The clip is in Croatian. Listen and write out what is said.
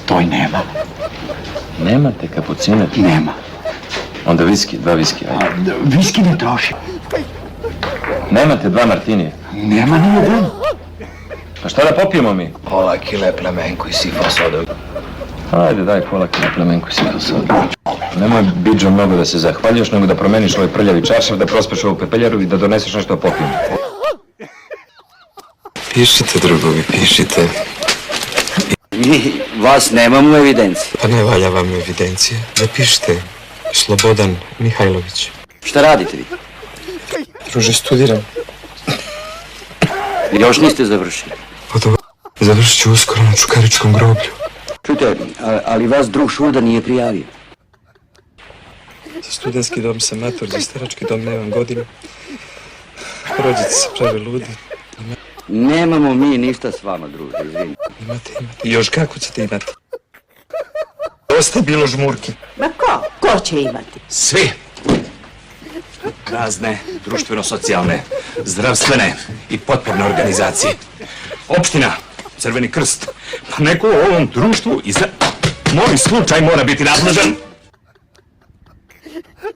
Toj nema. Nemate kapucine? Nema. Onda viski, 2 viski, ajde. Viski ne troši. Nemate 2 martinije? Nema ni jedan. Pa šta da popijemo mi? Pola kile plemenku i sifa soda. Ajde, daj pola kile plemenku i sifa soda. Nemoj, Bidžo, mnogo da se zahvaljuješ, nego da promeniš ovaj prljavi čaršav, da prospeš ovu pepeljaru i da doneseš nešto da popijemo. Pišite, drugovi, pišite. Mi vas nemamo u evidenciji. Pa ne valja vam evidencija. Napišite Slobodan Mihajlović. Šta radite vi? Druže, studiram. Još niste završili. Pa dobro, završit ću uskoro na Čukaričkom groblju. Čujte, ali vas drug Šuda nije prijavio. Za studentski dom sam mator, za starački dom nemam godinu. Rođice se prave ludi. Nemamo mi ništa s vama, druže, izvini. Imate. I još kako ćete imati? Dosta je bilo žmurki. Ma ko će imati? Svi. Razne, društveno-socijalne, zdravstvene i potporne organizacije. Opština, Crveni krst. Pa neko u ovom društvu i za moj slučaj mora biti nadležan.